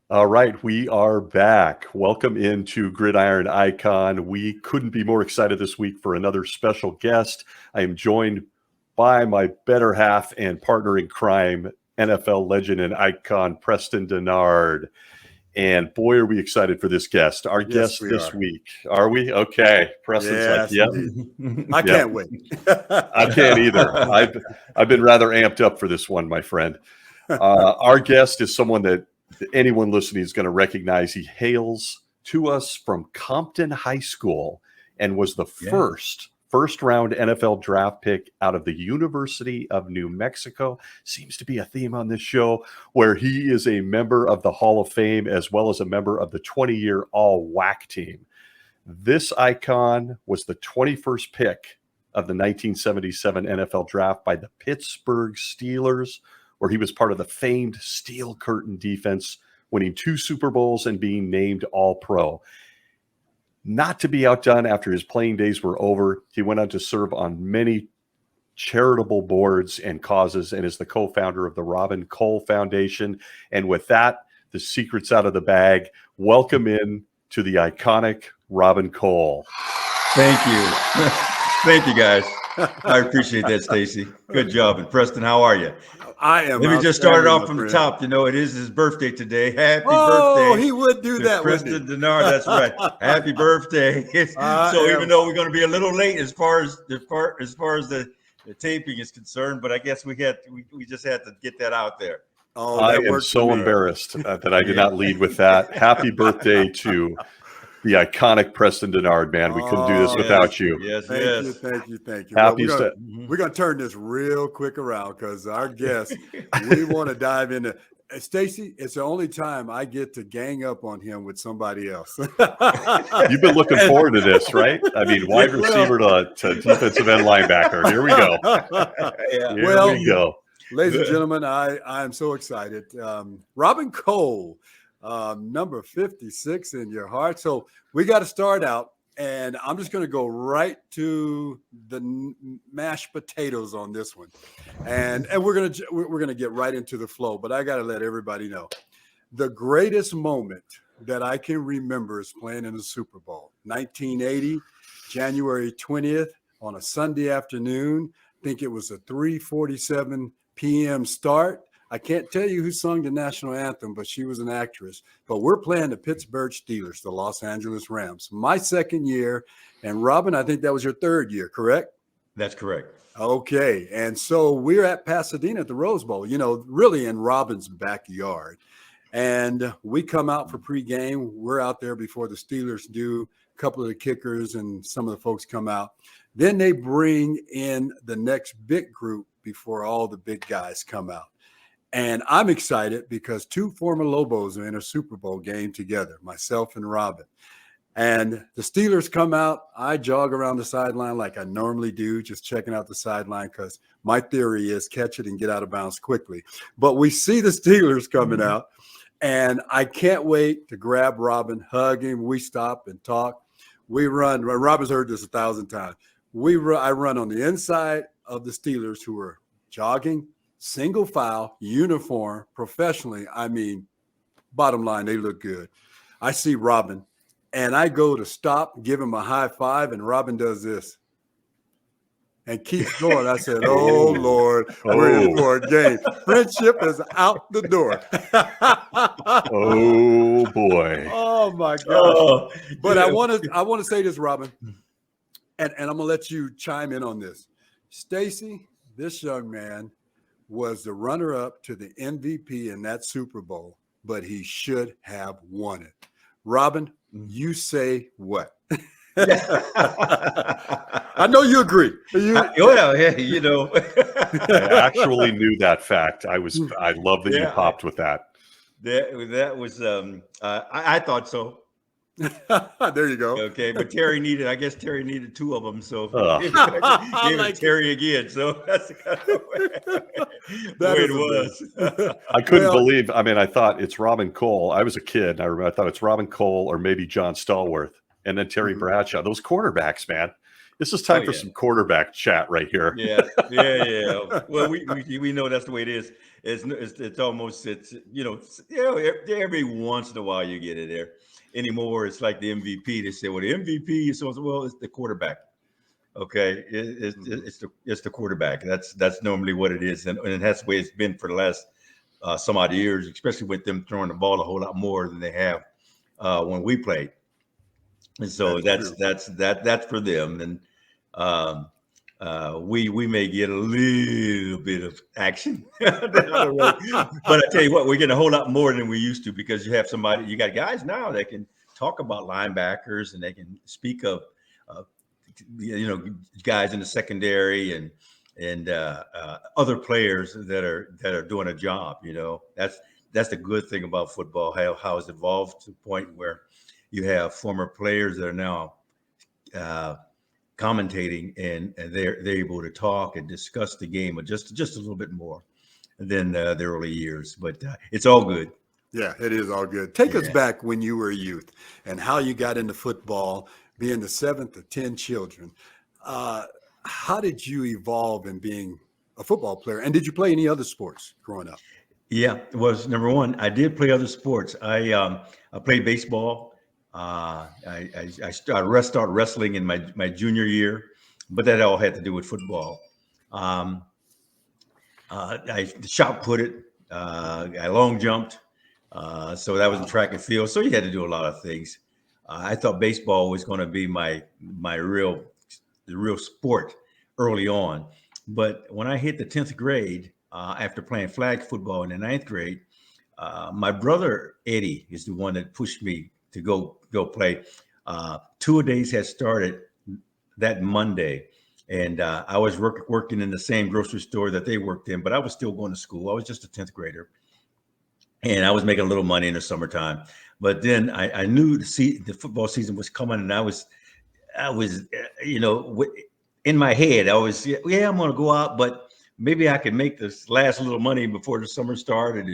All right, we are back. Welcome into Gridiron Icon. We couldn't be more excited this week for another special guest. I am joined by my better half and partner in crime, NFL legend and icon, Preston Denard. And boy, are we excited for this guest. Our guest this week. Are we? Okay. Preston's like, yep. I can't wait. I can't either. I've been rather amped up for this one, my friend. Our guest is someone that anyone listening is going to recognize. He hails to us from Compton High School and was the first round NFL draft pick out of the University of New Mexico. Seems to be a theme on this show, where he is a member of the Hall of Fame as well as a member of the 20-year All-WAC team. This icon was the 21st pick of the 1977 NFL draft by the Pittsburgh Steelers, where he was part of the famed Steel Curtain defense, winning 2 Super Bowls and being named All-Pro. Not to be outdone, after his playing days were over, he went on to serve on many charitable boards and causes and is the co-founder of the Robin Cole Foundation. And with that, the secret's out of the bag. Welcome in to the iconic Robin Cole. Thank you. Thank you, guys. I appreciate that, Stacy. Good job. And Preston, how are you? I am. Let me just start it off from the top. You know, it is his birthday today. Happy birthday. Oh, he would do that, Preston Denard. That's right. Happy birthday. Even though we're going to be a little late as far as the taping is concerned, but I guess we just had to get that out there. Oh, I am so embarrassed that I did not lead with that. Happy birthday to the iconic Preston Denard, man. We couldn't do this without you. Yes, Thank you. Happy we're going to turn this real quick around because our guest, we want to dive into. Stacy, it's the only time I get to gang up on him with somebody else. You've been looking forward to this, right? I mean, wide receiver to defensive end linebacker. Here we go. Here we go. Ladies and gentlemen, I am so excited. Robin Cole, number 56 in your heart. So we got to start out, and I'm just going to go right to the mashed potatoes on this one, and we're gonna get right into the flow. But I got to let everybody know the greatest moment that I can remember is playing in the Super Bowl, 1980, January 20th on a Sunday afternoon. I think it was a 3:47 p.m. start. I can't tell you who sung the national anthem, but she was an actress. But we're playing the Pittsburgh Steelers, the Los Angeles Rams. My second year. And Robin, I think that was your third year, correct? That's correct. Okay. And so we're at Pasadena at the Rose Bowl, really in Robin's backyard. And we come out for pregame. We're out there before the Steelers do. A couple of the kickers and some of the folks come out. Then they bring in the next big group before all the big guys come out. And I'm excited because 2 former Lobos are in a Super Bowl game together, myself and Robin. And the Steelers come out. I jog around the sideline like I normally do, just checking out the sideline because my theory is catch it and get out of bounds quickly. But we see the Steelers coming out, and I can't wait to grab Robin, hug him. We stop and talk. We run. Robin's heard this 1,000 times. I run on the inside of the Steelers, who are jogging, single file, uniform, professionally. I mean, bottom line, they look good. I see Robin, and I go to stop, give him a high five, and Robin does this and keeps going. I said, oh, Lord, we're in for a game. Friendship is out the door. Oh, boy. Oh, my God. But I want to say this, Robin, and I'm going to let you chime in on this. Stacy, this young man was the runner-up to the MVP in that Super Bowl, but he should have won it. Robin, you say what? I know you agree. I actually knew that fact. I love that you popped with that. That was I thought so. There you go. Okay, but Terry needed 2 of them, so gave it Terry again. So that's the kind of way it was. I couldn't believe. I mean, I thought it's Robin Cole. I was a kid. I thought it's Robin Cole or maybe John Stallworth, and then Terry Bradshaw. Those quarterbacks, man. This is time for some quarterback chat right here. Yeah. Well, we know that's the way it is. It's almost every once in a while you get it there. Anymore, it's like the MVP. They say, well, the MVP is well, it's the quarterback. Okay, it's the quarterback. That's normally what it is, and that's the way it's been for the last some odd years, especially with them throwing the ball a whole lot more than they have when we played. And so that's for them. And we may get a little bit of action. I don't know. But I tell you what, we're getting a whole lot more than we used to, because you got guys now that can talk about linebackers, and they can speak of guys in the secondary and other players that are doing a job. That's the good thing about football, how it's evolved to the point where you have former players that are now commentating, and they're able to talk and discuss the game just a little bit more than the early years. But it's all good. Yeah, it is all good. Take us back when you were a youth and how you got into football, being the seventh of 10 children. How did you evolve in being a football player? And did you play any other sports growing up? Yeah, it was number one. I did play other sports. I played baseball. I started wrestling in my junior year, but that all had to do with football. I shot puted. I long jumped. So that was in track and field. So you had to do a lot of things. I thought baseball was going to be my real sport early on. But when I hit the 10th grade, after playing flag football in the 9th grade, my brother Eddie is the one that pushed me to go play. 2-a-days had started that Monday, and I was working in the same grocery store that they worked in, but I was still going to school. I was just a 10th grader, and I was making a little money in the summertime. But then I knew the football season was coming, and I was in my head, I was, I'm going to go out, but maybe I can make this last little money before the summer started,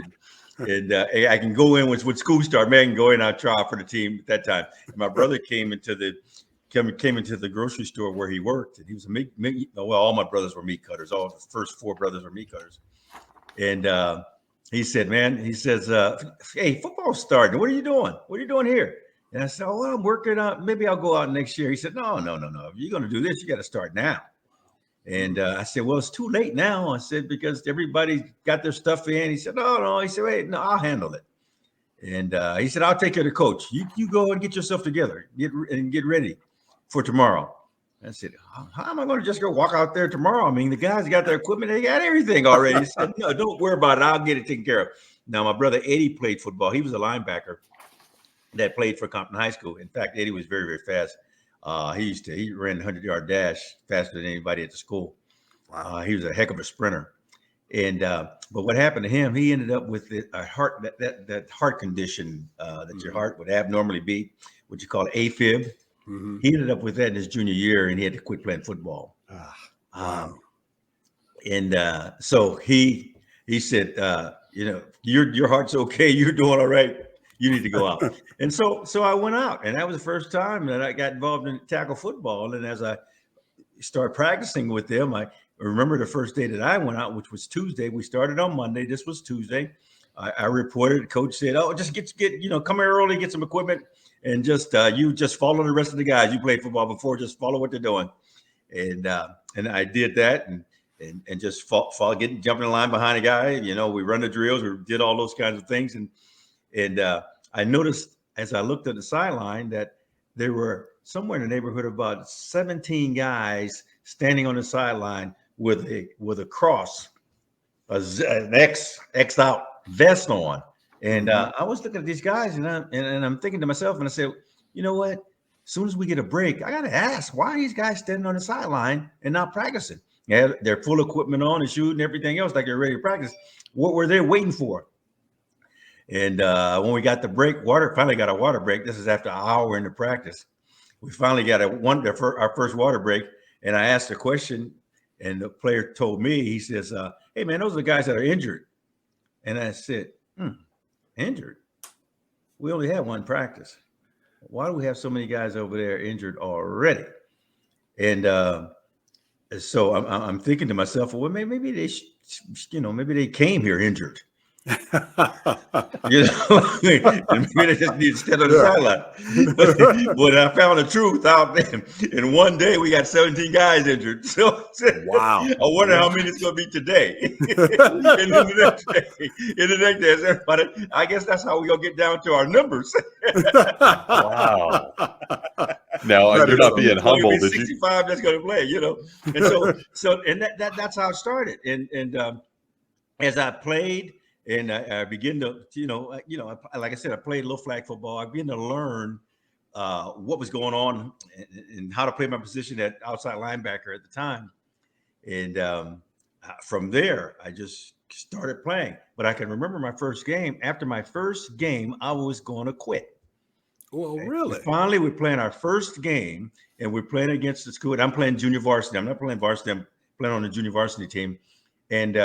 and I can go in when school started. Man, I can go in and I'll try for the team at that time. And my brother came into the grocery store where he worked, and he was a meat. Well, all my brothers were meat cutters. All the first 4 brothers were meat cutters. And he said, hey, football's starting. What are you doing? What are you doing here? And I said, well, I'm working out. Maybe I'll go out next year. He said, no. If you're going to do this, you got to start now. And I said, well, it's too late now. I said, because everybody got their stuff in. He said, no. He said, wait, no, I'll handle it. And he said, I'll take care of the coach. You go and get yourself together, get ready for tomorrow. I said, how am I going to just go walk out there tomorrow? I mean, the guys got their equipment. They got everything already. He said, no, don't worry about it. I'll get it taken care of. Now, my brother Eddie played football. He was a linebacker that played for Compton High School. In fact, Eddie was very, very fast. He ran 100-yard dash faster than anybody at the school. Wow. He was a heck of a sprinter. And but what happened to him? He ended up with a heart that heart condition that your heart would abnormally beat, what you call AFib. Mm-hmm. He ended up with that in his junior year, and he had to quit playing football. Wow. So he said, your heart's okay. You're doing all right. You need to go out. And so I went out, and that was the first time that I got involved in tackle football. And as I started practicing with them, I remember the first day that I went out, which was Tuesday. We started on Monday. This was Tuesday. I reported. The coach said, "Oh, just get come here early, get some equipment, and you just follow the rest of the guys. You played football before. Just follow what they're doing." And I did that, and just jumping in line behind a guy. We run the drills. We did all those kinds of things, and I noticed as I looked at the sideline that there were somewhere in the neighborhood of about 17 guys standing on the sideline with a cross, an X'd out vest on. And I was looking at these guys, and I'm thinking to myself, and I said, you know what? As soon as we get a break, I got to ask, why are these guys standing on the sideline and not practicing? Yeah, they're full equipment on and shooting everything else like they're ready to practice. What were they waiting for? And when we got the break, finally got a water break. This is after an hour into practice. We finally got our first water break, and I asked a question, and the player told me, he says, hey, man, those are the guys that are injured. And I said, injured? We only had one practice. Why do we have so many guys over there injured already? And so I'm thinking to myself, well, maybe they, maybe they came here injured. You know, and maybe they just need to stand on the sideline. But I found the truth out there. In one day, we got 17 guys injured. So Wow. I wonder how many it's going to be today. And then the next day, everybody, I guess that's how we're going to get down to our numbers. Wow. Now, you're not being humble. Did 65 that's going to play, And that's how it started. And as I played, and I began to, like I said, I played a little flag football. I began to learn what was going on and how to play my position at outside linebacker at the time. And from there, I just started playing. But I can remember my first game. After my first game, I was going to quit. Well, really? Finally, we're playing our first game, and we're playing against the school. And I'm playing junior varsity. I'm not playing varsity. I'm playing on the junior varsity team. And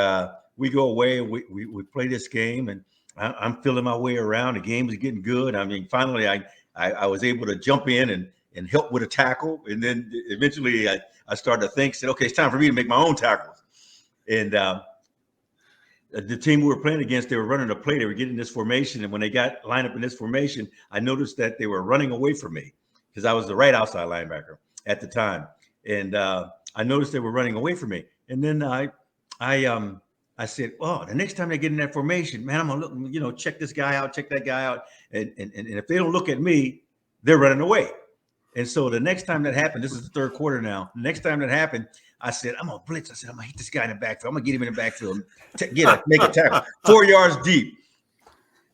we go away, and we play this game, and I'm feeling my way around. The game is getting good. I mean, finally, I was able to jump in and help with a tackle. And then eventually I started to think, said, okay, it's time for me to make my own tackles. And the team we were playing against, they were running a play. They were getting this formation. And when they got lined up in this formation, I noticed that they were running away from me because I was the right outside linebacker at the time. And I noticed they were running away from me. And then I said, oh, the next time they get in that formation, man, I'm going to look, check this guy out, check that guy out. And if they don't look at me, they're running away. And so the next time that happened, this is the third quarter now. The next time that happened, I said, I'm going to blitz. I said, I'm going to hit this guy in the backfield. I'm going to get him in the backfield, make a tackle 4 yards deep.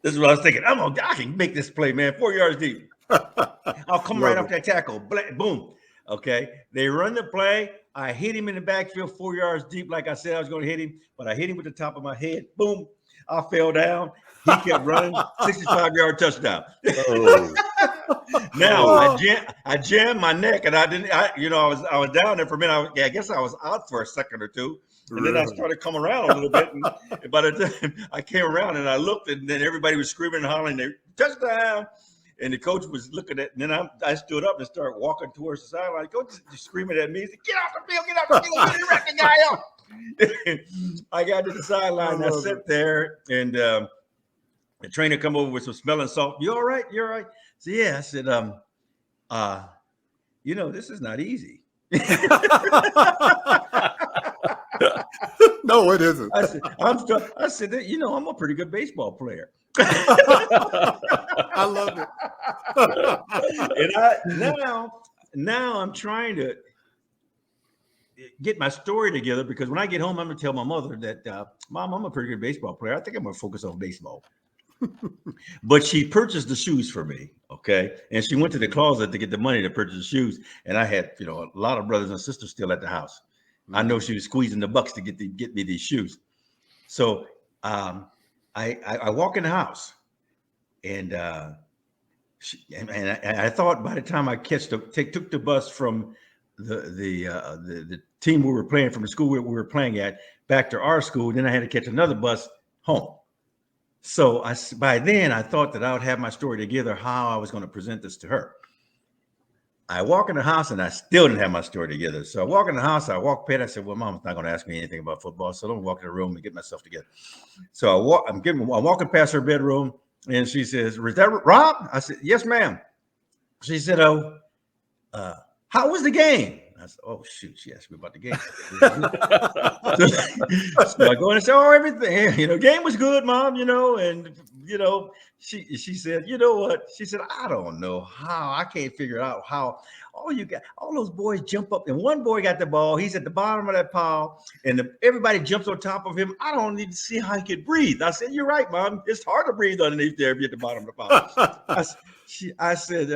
This is what I was thinking. I can make this play, man, 4 yards deep. I'll come right off that tackle. Boom. Okay. They run the play. I hit him in the backfield 4 yards deep, like I said I was going to hit him, but I hit him with the top of my head. Boom. I fell down. He kept running. 65-yard touchdown. Oh. Now I jammed my neck, and I was down there for a minute. I guess I was out for a second or two, and then I started coming around a little bit. And by the time I came around and I looked, and then everybody was screaming and hollering, "They touchdown!" And the coach was looking at, and then I stood up and started walking towards the sideline. Coach is screaming at me, he said, "Get off the field! Get off the field! Get the wreck the guy up!" I got to the sideline. I sat there, and the trainer come over with some smelling salt. You all right? You all right? So yeah, I said, this is not easy. No, it isn't. I said, I'm a pretty good baseball player. I love it. And now I'm trying to get my story together, because when I get home, I'm going to tell my mother that, Mom, I'm a pretty good baseball player. I think I'm going to focus on baseball. But she purchased the shoes for me, okay? And she went to the closet to get the money to purchase the shoes. And I had, a lot of brothers and sisters still at the house. I know she was squeezing the bucks to get me these shoes. So I walk in the house, and I thought by the time I took the bus from the team we were playing, from the school we were playing at, back to our school, then I had to catch another bus home. So by then I thought that I would have my story together, how I was going to present this to her. I walk in the house, and I still didn't have my story together. So I walk in the house, I walk past, I said, well, Mom's not going to ask me anything about football, so don't walk in the room and get myself together. So I'm walking past her bedroom, and she says, "Is that Rob?" I said, "Yes, ma'am." She said, "Oh, how was the game?" I said, "Oh, shoot, she asked me about the game." So I go in and say, "Oh, everything, game was good, Mom, and, she said, you know what?" She said, "I don't know how. I can't figure out how all those boys jump up, and one boy got the ball. He's at the bottom of that pile, and everybody jumps on top of him. I don't even see how he could breathe." I said, "You're right, Mom. It's hard to breathe underneath there if you're at the bottom of the pile." I said,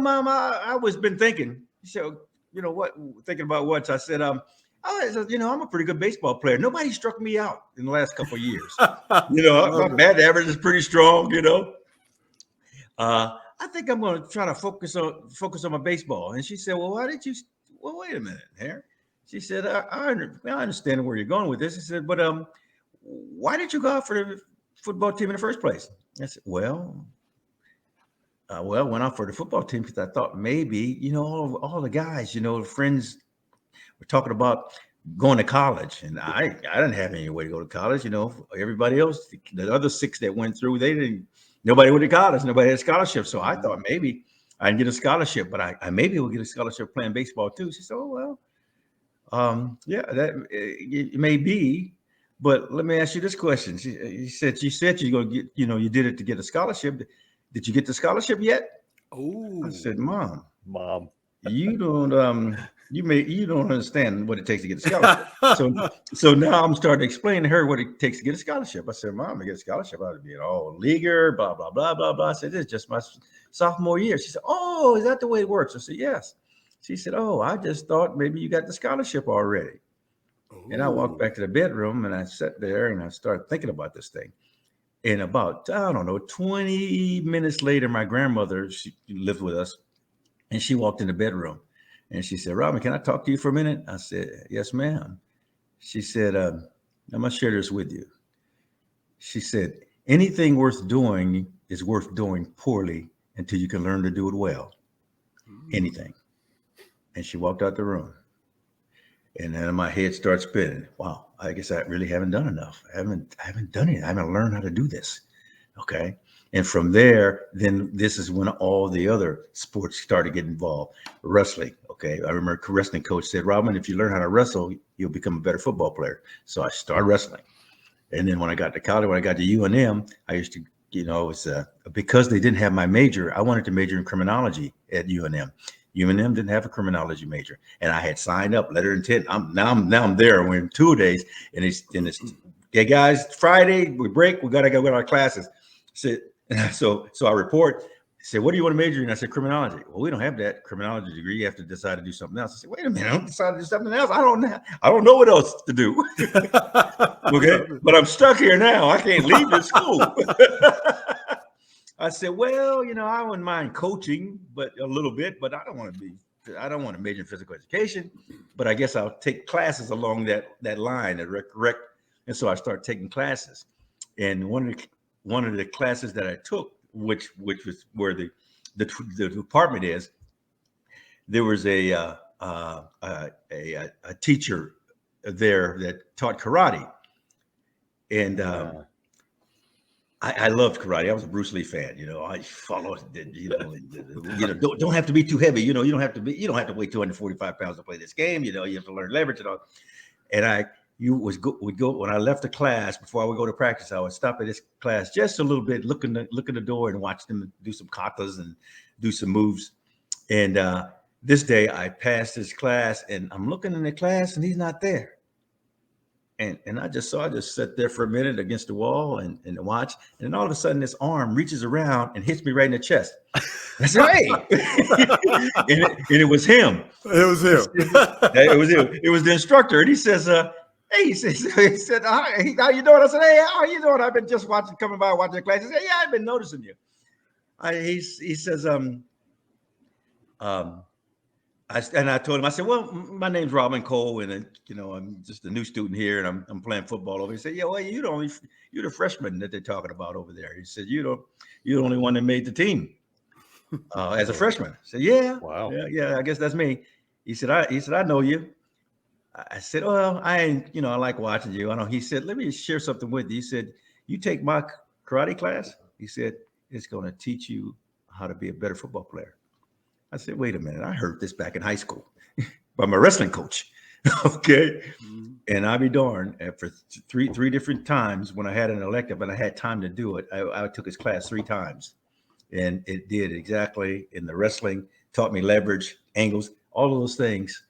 "Mom, I was been thinking." She said, "What? Thinking about what?" So I said, I'm a pretty good baseball player. Nobody struck me out in the last couple of years. My bat average is pretty strong, I think I'm going to try to focus on my baseball." And she said, "Well, wait a minute, Harry." She said, I understand where you're going with this." She said, "But why did you go out for the football team in the first place?" I said, "Well, well, went out for the football team because I thought maybe, all the guys, friends were talking about going to college, and I didn't have any way to go to college. Everybody else, the other 6 that went through, nobody went to college, nobody had a scholarship. So I thought maybe I'd get a scholarship, but I maybe will get a scholarship playing baseball too. She said, "Oh well, yeah, that it may be." But let me ask you this question. She said you're going to get, you did it to get a scholarship. Did you get the scholarship yet? Oh, I said, Mom, Mom. you don't you don't understand what it takes to get a scholarship. So now I'm starting to explain to her what it takes to get a scholarship. I said, Mom, to get a scholarship, I ought to be an all-leaguer, blah, blah, blah, blah, blah. I said, this is just my sophomore year. She said, oh, is that the way it works? I said, yes. She said, oh, I just thought maybe you got the scholarship already. And I walked back to the bedroom and I sat there and I started thinking about this thing. And about, I don't know, 20 minutes later, my grandmother, she lived with us, and she walked in the bedroom and she said, Robin, can I talk to you for a minute? I said, yes, ma'am. She said, I'm going to share this with you. She said, anything worth doing is worth doing poorly until you can learn to do it well. Anything. And she walked out the room. And then my head starts spinning. Wow, I guess I really haven't done enough. I haven't done it. I haven't learned how to do this. Okay. And from there, then this is when all the other sports started getting involved. Wrestling. Okay. I remember a wrestling coach said, Robin, if you learn how to wrestle, you'll become a better football player. So I started wrestling. And then when I got to college, when I got to UNM, I used to, it's because they didn't have my major, I wanted to major in criminology at UNM. UNM didn't have a criminology major, and I had signed up, letter of intent. I'm there. We're in 2 days, and it's hey guys, Friday we break. We gotta go with our classes. So I report. Said, what do you want to major in? I said, criminology. Well, we don't have that criminology degree. You have to decide to do something else. I said, wait a minute, I don't decide to do something else. I don't know what else to do. Okay, but I'm stuck here now. I can't leave this school. I said, well, I wouldn't mind coaching, but a little bit, but I don't want to major in physical education, but I guess I'll take classes along that line, correct. And so I started taking classes. And one of the classes that I took, which was where the department is, there was a teacher there that taught karate. And I loved karate. I was a Bruce Lee fan. I followed. Don't have to be too heavy. You don't have to weigh 245 pounds to play this game. You have to learn leverage and all. And would go when I left the class before I would go to practice. I would stop at this class just a little bit, look in the door and watch them do some katas and do some moves. And this day I passed this class and I'm looking in the class and he's not there. And I just sat there for a minute against the wall and watch. And then all of a sudden, this arm reaches around and hits me right in the chest. I said, hey, and it was him. It was him. It was the instructor. And he says, hey, he said, hi, how you doing? I said, hey, how you doing? I've been just coming by watching the class. He said, yeah, I've been noticing you. He says, I told him, I said, well, my name's Robin Cole, and I'm just a new student here, and I'm playing football over. He said, yeah, well, you're the freshman that they're talking about over there. He said, you're the only one that made the team as a freshman. I said, yeah, wow, yeah, I guess that's me. He said, I know you. I said, well, I like watching you. I know. He said, let me share something with you. He said, you take my karate class. He said, it's going to teach you how to be a better football player. I said, wait a minute. I heard this back in high school by my wrestling coach. Okay. Mm-hmm. And I'll be darned, for three different times when I had an elective and I had time to do it, I took his class 3 times. And it did exactly in the wrestling, taught me leverage, angles, all of those things.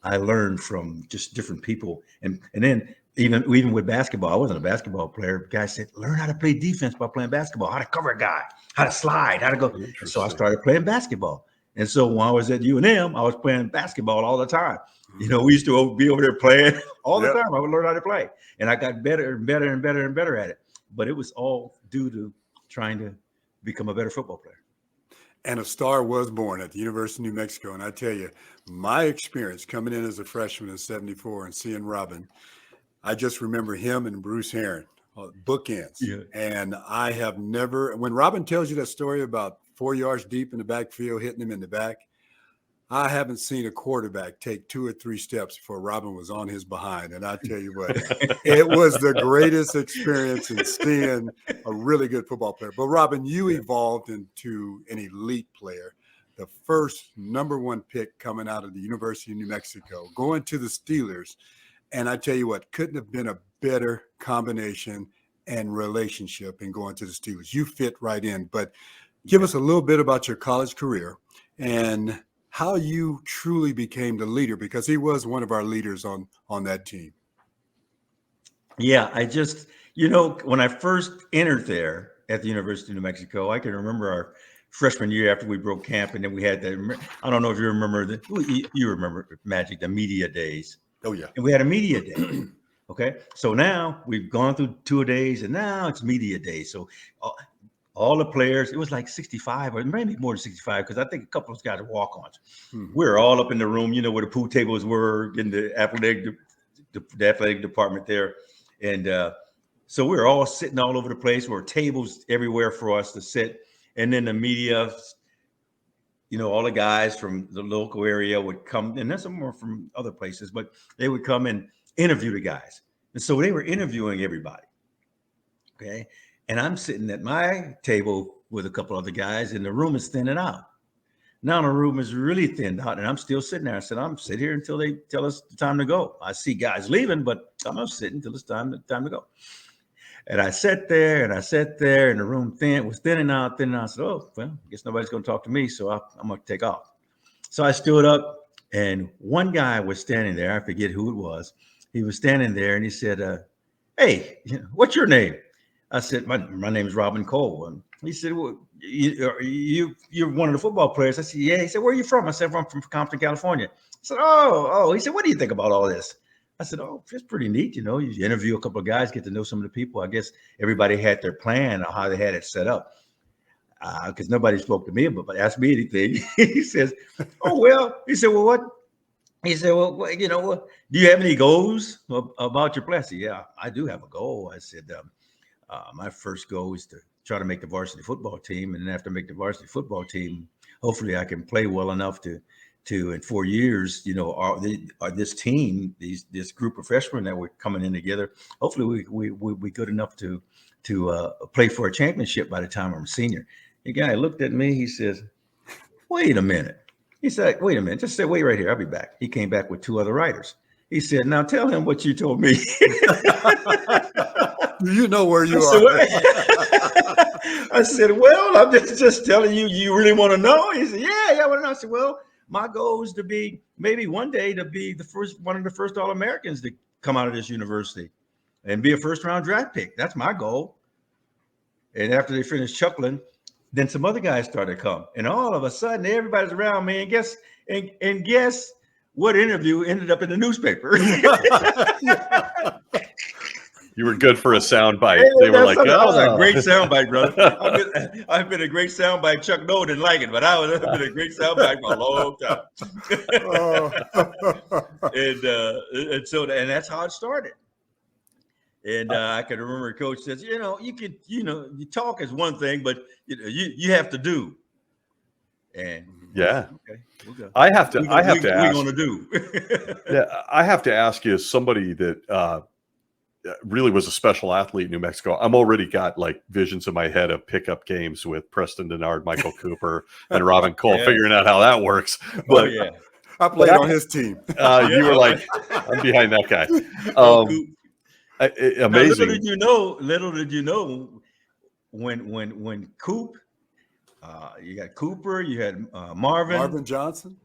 I learned from just different people. And then even with basketball, I wasn't a basketball player. The guy said, learn how to play defense by playing basketball, how to cover a guy, how to slide, how to go. And so I started playing basketball. And so when I was at UNM, I was playing basketball all the time. We used to be over there playing all the time. I would learn how to play. And I got better and better and better and better at it. But it was all due to trying to become a better football player. And a star was born at the University of New Mexico. And I tell you, my experience coming in as a freshman in '74 and seeing Robin, I just remember him and Bruce Herron bookends. Yeah. And I have never, when Robin tells you that story about 4 yards deep in the backfield, hitting him in the back, I haven't seen a quarterback take 2 or 3 steps before Robin was on his behind. And I tell you what, it was the greatest experience in seeing a really good football player. But Robin, you evolved into an elite player, the first #1 pick coming out of the University of New Mexico, going to the Steelers. And I tell you what, couldn't have been a better combination and relationship in going to the Steelers. You fit right in. But give us a little bit about your college career and how you truly became the leader, because he was one of our leaders on that team. Yeah, I just, when I first entered there at the University of New Mexico, I can remember our freshman year after we broke camp, and then we had I don't know if you remember you remember, Magic, the media days. Oh, yeah. And we had a media day. Okay. So now we've gone through 2 days, and now it's media day. So all the players, it was like 65 or maybe more than 65, because I think a couple of those guys are walk-ons. We were all up in the room, where the pool tables were in the athletic department there. And so we were all sitting all over the place. There were tables everywhere for us to sit. And then the media, all the guys from the local area would come, and then some more from other places, but they would come and interview the guys. And so they were interviewing everybody. Okay. And I'm sitting at my table with a couple other guys, and the room is thinning out. Now the room is really thinned out, and I'm still sitting there. I said, I'm sitting here until they tell us the time to go. I see guys leaving, but I'm going to sit until it's time to go. And I sat there, and the room was thinning out. I said, oh, well, I guess nobody's going to talk to me, so I'm going to take off. So I stood up, and one guy was standing there. I forget who it was. He was standing there, and he said, hey, what's your name? I said, my name is Robin Cole. And he said, well, you're one of the football players. I said, yeah. He said, where are you from? I said, I'm from Compton, California. I said, oh. He said, what do you think about all this? I said, oh, it's pretty neat. You interview a couple of guys, get to know some of the people. I guess everybody had their plan or how they had it set up. Because nobody spoke to me, but asked me anything. He says, oh, well, he said, well, what? He said, well, do you have any goals about your play? I said, yeah, I do have a goal. I said, my first goal is to try to make the varsity football team. And then after I make the varsity football team, hopefully I can play well enough to in 4 years, this team, this group of freshmen that were coming in together, hopefully we good enough to play for a championship by the time I'm a senior. The guy looked at me, he says, wait a minute. He said, wait a minute, just say, wait right here, I'll be back. He came back with 2 other writers. He said, now tell him what you told me. You know where you are. I said, well, I'm just telling you, you really want to know? He said, yeah, I want to know. I said, well, my goal is to be maybe one day to be one of the first All-Americans to come out of this university and be a first-round draft pick. That's my goal. And after they finished chuckling, then some other guys started to come. And all of a sudden, everybody's around me. And guess what interview ended up in the newspaper? You were good for a soundbite. They were like, "Oh, that was a great soundbite, brother." I've been a great soundbite. Chuck Noll didn't like it, but I've been a great soundbite for a long time. And that's how it started. And I can remember Coach says, you talk is one thing, but you have to do. And yeah, okay, we'll go. I have to ask. We're going to do. Yeah, I have to ask you, as somebody that really was a special athlete in New Mexico, I'm already got like visions in my head of pickup games with Preston Denard, Michael Cooper, and Robin Cole, figuring out how that works. But I played on his team. You were like, I'm behind that guy. Amazing. Now, little did you know when Coop, you got Cooper, you had Marvin Johnson,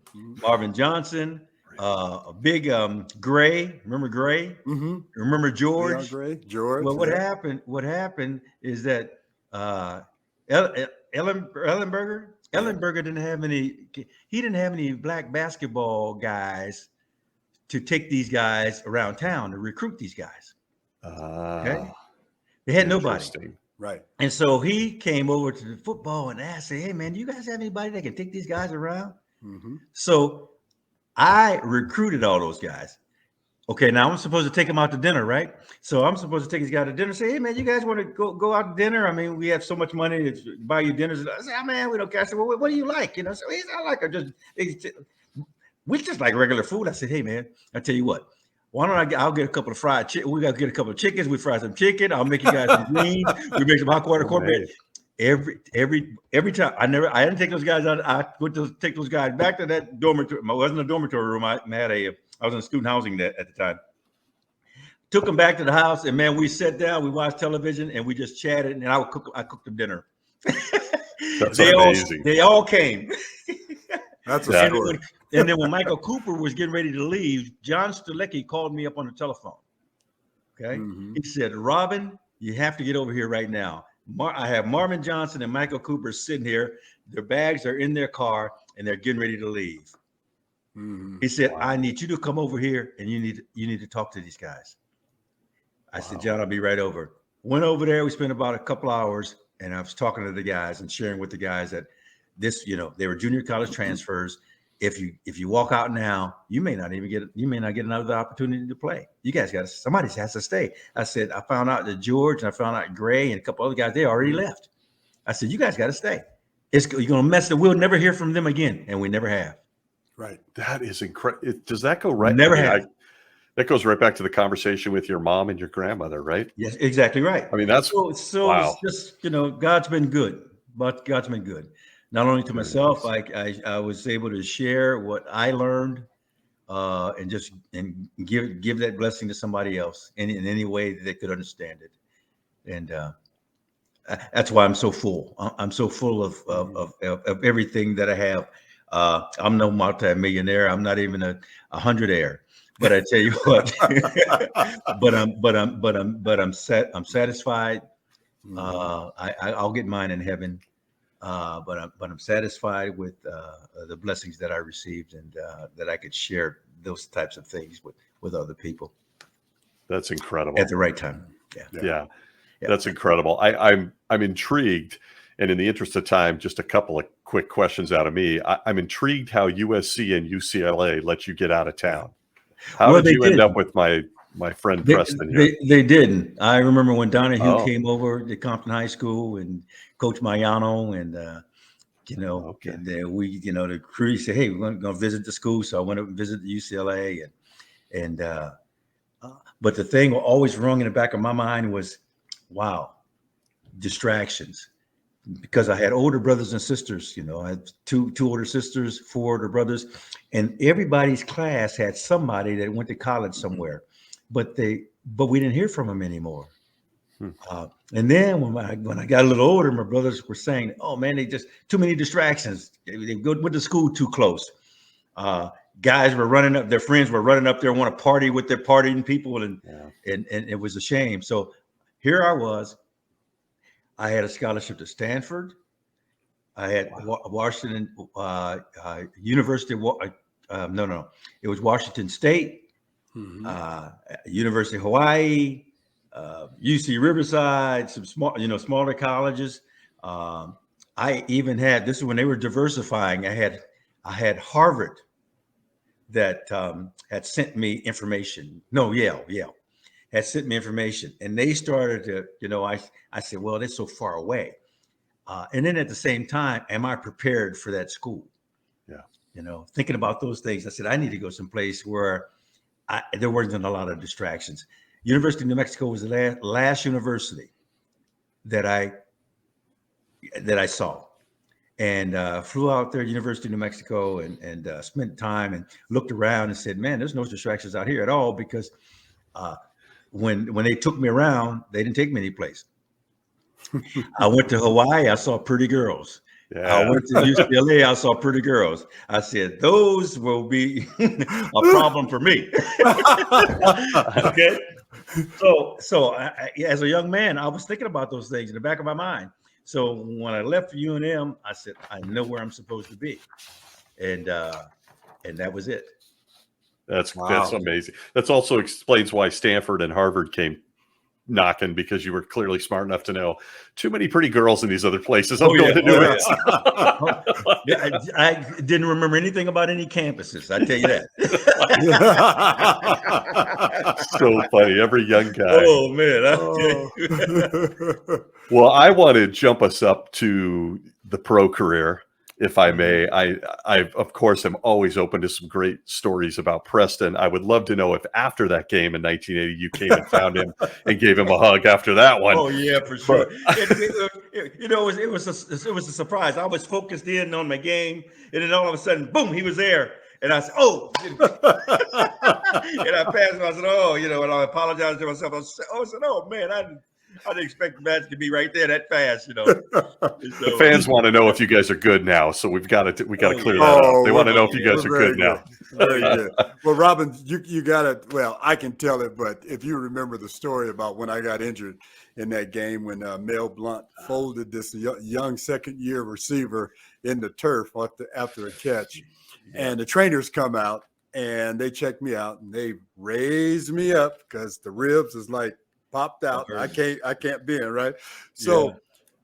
a big Gray. Remember Gray? Mm-hmm. Remember George? George. Well, what happened is that Ellenberger didn't have any. He didn't have any black basketball guys to take these guys around town to recruit these guys. Okay, they had nobody. Right. And so he came over to the football and asked, "Hey, man, do you guys have anybody that can take these guys around?" Mm-hmm. So I recruited all those guys. Okay, now I'm supposed to take him out to dinner, right? So I'm supposed to take this guy to dinner. Say, hey man, you guys want to go out to dinner? I mean, we have so much money to buy you dinners. I say, oh, man, we don't care. I said, well, what do you like? You know, so I like we just like regular food. I said, hey man, I tell you what. Why don't I'll get a couple of fried chicken. We got to get a couple of chickens. We fry some chicken. I'll make you guys some greens. We make some hot water cornbread. Every time I didn't take those guys out. I went to take those guys back to that dormitory. It wasn't a dormitory room. I was in student housing at the time. Took them back to the house, and man, we sat down, we watched television, and we just chatted. And I cooked them dinner. That's amazing. They all came. That's a story. And then when Michael Cooper was getting ready to leave, John Stulecki called me up on the telephone. Okay, He said, "Robin, you have to get over here right now. I have Marvin Johnson and Michael Cooper sitting here. Their bags are in their car, and they're getting ready to leave." He said, wow. "I need you to come over here, and you need to talk to these guys." I said, "John, I'll be right over." Went over there. We spent about a couple hours, and I was talking to the guys and sharing with the guys that they were junior college transfers. If you walk out now, you may not get another opportunity to play. You guys somebody has to stay. I said, I found out that George and I found out Gray and a couple other guys, they already left. I said, you guys got to stay. You're going to mess it. We'll never hear from them again. And we never have. Right. That is incredible. Does that go right? Never have. That goes right back to the conversation with your mom and your grandmother, right? Yes, exactly right. I mean, that's so wow. It's just, God's been good, but God's been good. Not only to myself, I was able to share what I learned and give that blessing to somebody else in any way that they could understand it. And that's why I'm so full. I'm so full of everything that I have. I'm no multi-millionaire. I'm not even a 100-aire. But I tell you what, I'm satisfied. I'll get mine in heaven. But I'm satisfied with the blessings that I received and that I could share those types of things with other people. That's incredible. At the right time. Yeah. That's incredible. I'm intrigued, and in the interest of time, just a couple of quick questions out of me. I'm intrigued how USC and UCLA let you get out of town. How did you end up with my friend Preston here? They didn't. I remember when Donahue came over to Compton High School and Coach Mariano and and we the crew said, hey, we're going to visit the school. So I went up and visited the UCLA and but the thing always rung in the back of my mind was, wow, distractions. Because I had older brothers and sisters, I had two older sisters, 4 older brothers, and everybody's class had somebody that went to college somewhere, but we didn't hear from them anymore. And then when I got a little older, my brothers were saying, "Oh man, they just too many distractions. They went to school too close." Guys were running up; their friends were running up there, want to party with their partying people, and it was a shame. So here I was. I had a scholarship to Stanford. I had Washington University. It was Washington State, University of Hawaii, UC Riverside, some smaller colleges. I even had, this is when they were diversifying. I had Harvard that had sent me information. No, Yale had sent me information, and they started to, I said, well, they're so far away. And then at the same time, am I prepared for that school? Yeah. Thinking about those things, I said, I need to go someplace where there wasn't a lot of distractions. University of New Mexico was the last university that I saw, and flew out there, University of New Mexico, and spent time and looked around and said, man, there's no distractions out here at all, because when they took me around, they didn't take me any place. I went to Hawaii, I saw pretty girls. Yeah. I went to UCLA, I saw pretty girls. I said, those will be a problem for me. Okay. So I, as a young man, I was thinking about those things in the back of my mind. So when I left UNM, I said, I know where I'm supposed to be. And that was it. That's amazing. That's also explains why Stanford and Harvard came knocking because you were clearly smart enough to know too many pretty girls in these other places. I'm going to do it. Yeah, I didn't remember anything about any campuses. I tell you that. So funny. Every young guy. Oh man. Well, I want to jump us up to the pro career, if I may. I of course am always open to some great stories about Preston. I would love to know if after that game in 1980 you came and found him and gave him a hug after that one. Oh yeah, for sure. It was a surprise. I was focused in on my game, and then all of a sudden, boom, he was there. And I said, "Oh," and I passed him. I said, "Oh," and I apologized to myself. I said, "Oh man, I didn't expect the match to be right there that fast." So, the fans want to know if you guys are good now, so we got to clear that up. They want to know if you guys are good now. Very good. Well, Robin, you got it. Well, I can tell it, but if you remember the story about when I got injured in that game when Mel Blount folded this young second-year receiver in the turf after a catch, and the trainers come out and they check me out and they raise me up because the ribs is like popped out. I can't bend, right? So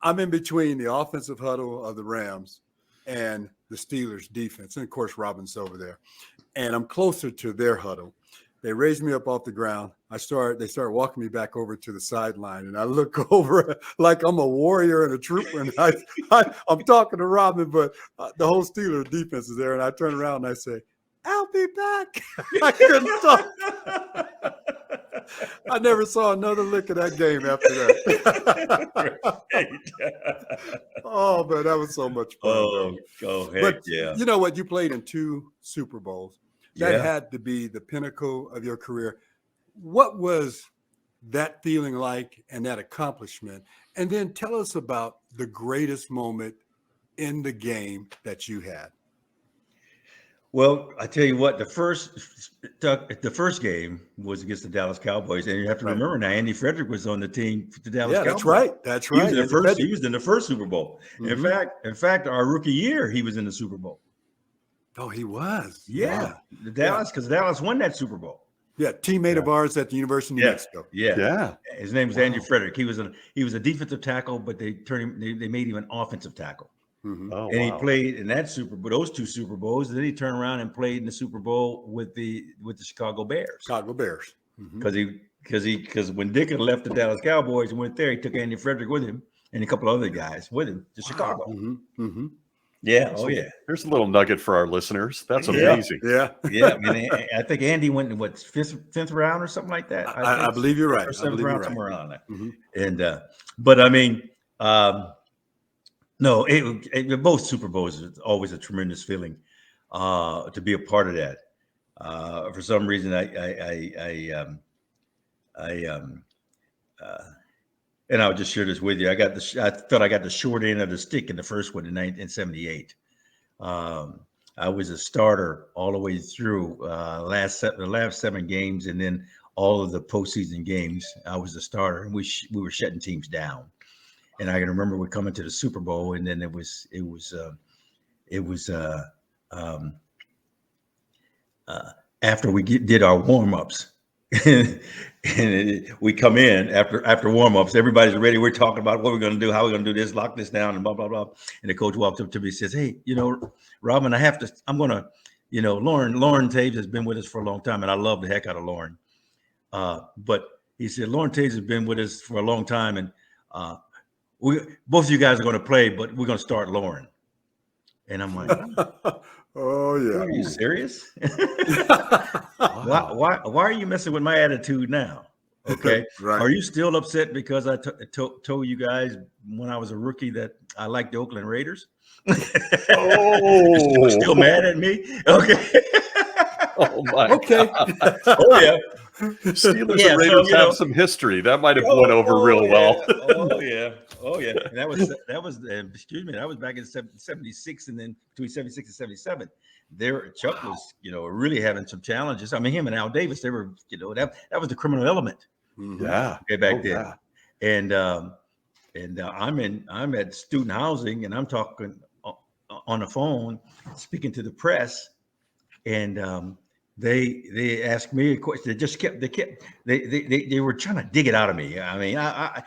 I'm in between the offensive huddle of the Rams and the Steelers defense. And of course, Robin's over there. And I'm closer to their huddle. They raise me up off the ground. They start walking me back over to the sideline. And I look over like I'm a warrior and a trooper. And I'm talking to Robin, but the whole Steelers defense is there. And I turn around and I say, "I'll be back." I couldn't talk. I never saw another lick of that game after that. Oh, man, that was so much fun. But you know what? You played in 2 Super Bowls. That had to be the pinnacle of your career. What was that feeling like and that accomplishment? And then tell us about the greatest moment in the game that you had. Well, I tell you what, the first game was against the Dallas Cowboys, and you have to remember now, Andy Frederick was on the team for the Dallas Cowboys. That's right. He was in the first Super Bowl. Mm-hmm. In fact, our rookie year, he was in the Super Bowl. Oh, he was. Yeah. The Dallas, because Dallas won that Super Bowl. Yeah, teammate of ours at the University of New Mexico. Yeah. His name was Andrew Frederick. He was a defensive tackle, but they made him an offensive tackle. Mm-hmm. Oh, and he played in that those 2 Super Bowls. And then he turned around and played in the Super Bowl with the Chicago Bears. Because when Dick had left the Dallas Cowboys and went there, he took Andy Frederick with him and a couple of other guys with him to Chicago. Mm-hmm. Mm-hmm. Yeah. Here's a little nugget for our listeners. That's amazing. Yeah. I mean, I think Andy went in fifth round or something like that. I believe you're right. Or 7th round, somewhere around there. Mm-hmm. And but I mean, no, both Super Bowls is always a tremendous feeling to be a part of that. For some reason, and I'll just share this with you. I felt I got the short end of the stick in the first one in 1978. I was a starter all the way through the last 7 games, and then all of the postseason games. I was a starter, and we were shutting teams down. And I can remember we coming to the Super Bowl, and then it was after we did our warm-ups. And we come in after warm-ups, everybody's ready. We're talking about what we're going to do, how we're going to do this, lock this down, and blah, blah, blah. And the coach walks up to me and says, "Hey, Robin, I'm going to, Lauren Taves has been with us for a long time, and I love the heck out of Lauren. But he said, Lauren Taves has been with us for a long time, and both of you guys are going to play, but we're going to start Lauren." And I'm like, "Oh yeah, are you serious? Why are you messing with my attitude now? Okay, right. Are you still upset because I told you guys when I was a rookie that I liked the Oakland Raiders? Oh, You're still mad at me? Okay." Oh my. Okay. Oh yeah. Steelers and Raiders have some history. That might have went over real well. Oh yeah. And that was that was back in 76, and then between 76 and 77. Chuck was, really having some challenges. I mean, him and Al Davis, they were, that was the criminal element. Yeah. Back then. Yeah. And I'm at student housing, and I'm talking on the phone, speaking to the press, and they asked me a question. They were trying to dig it out of me. I mean, I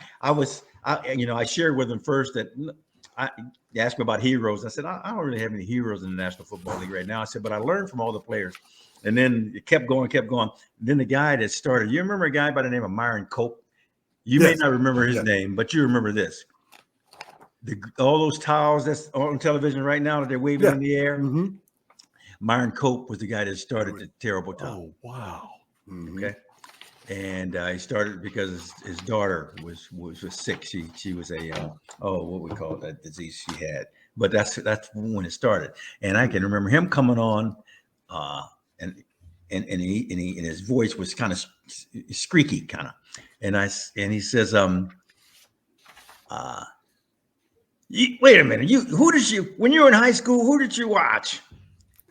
shared with them first that they asked me about heroes. I said, I don't really have any heroes in the National Football League right now. I said, but I learned from all the players. And then it kept going. And then the guy that started, you remember a guy by the name of Myron Cope? You may not remember his name, but you remember this. All those towels that's on television right now that they're waving in the air. Mm-hmm. Myron Cope was the guy that started the terrible towel. Oh, wow. Mm-hmm. Okay. And he started because his daughter was sick. She was what we call that disease she had. But that's when it started. And I can remember him coming on, and his voice was kind of squeaky, kind of. And he says, wait a minute, when you were in high school, who did you watch?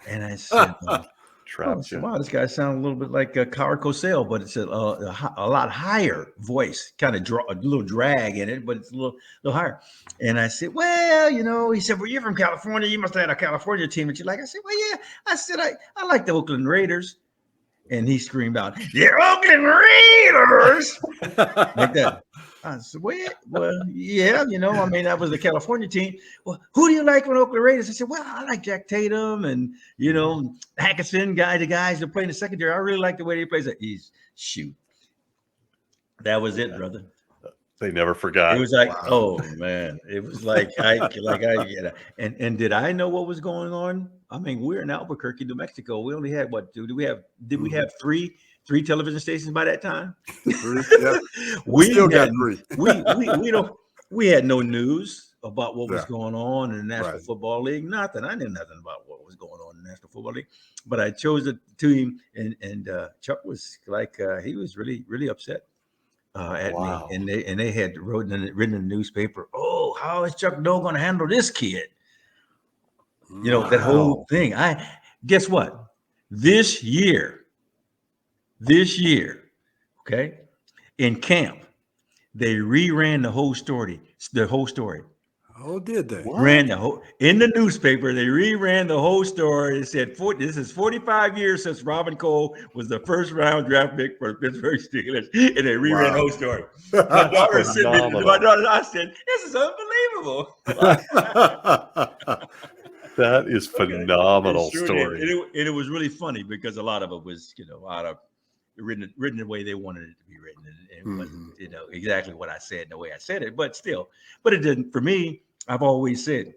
And I said, wow, this guy sounds a little bit like Coward Cosell, but it's a lot higher voice, kind of a little drag in it, but it's a little higher. And I said, well, he said, well, you're from California. You must have had a California team that you like. I said, well, yeah. I said, I like the Oakland Raiders. And he screamed out, the Oakland Raiders! Like that. I said, well, yeah, I mean, that was the California team. Well, who do you like from Oakland Raiders? I said, well, I like Jack Tatum and, Hackinson, the guys that play in the secondary. I really like the way they play. Shoot. That was it, brother. They never forgot. It was like, oh, man. It was like, and did I know what was going on? I mean, we're in Albuquerque, New Mexico. We only had did we have three television stations by that time? Yeah. We still got three. We had no news about what was going on in the National Football League. Nothing. I knew nothing about what was going on in the National Football League. But I chose the team, and Chuck was like, he was really, really upset at me. And they had written in the newspaper, oh, how is Chuck Noll going to handle this kid? That whole thing. Guess what? This year, okay, in camp, they reran the whole story. Oh, did they? Ran in the newspaper. They reran the whole story. It said, this is 45 years since Robin Cole was the first round draft pick for the Pittsburgh Steelers. And they reran the whole story. My daughter I said, this is unbelievable. That is phenomenal story. And it was really funny because a lot of it was, written the way they wanted it to be written. And it wasn't, exactly what I said and the way I said it, but it didn't. For me, I've always said,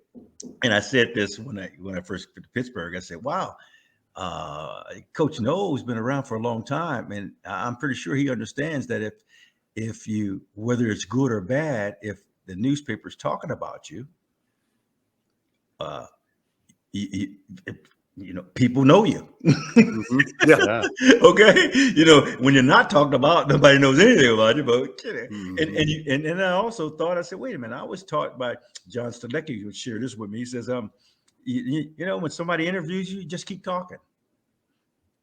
and I said this when I first got to Pittsburgh, I said, wow, Coach Noll's been around for a long time. And I'm pretty sure he understands that if you, whether it's good or bad, if the newspaper's talking about you, people know you. Mm-hmm. Yeah. Okay. When you're not talked about, nobody knows anything about you. But mm-hmm. and I also thought, I said, wait a minute. I was taught by John Stalecki, who would share this with me. He says, when somebody interviews you, just keep talking.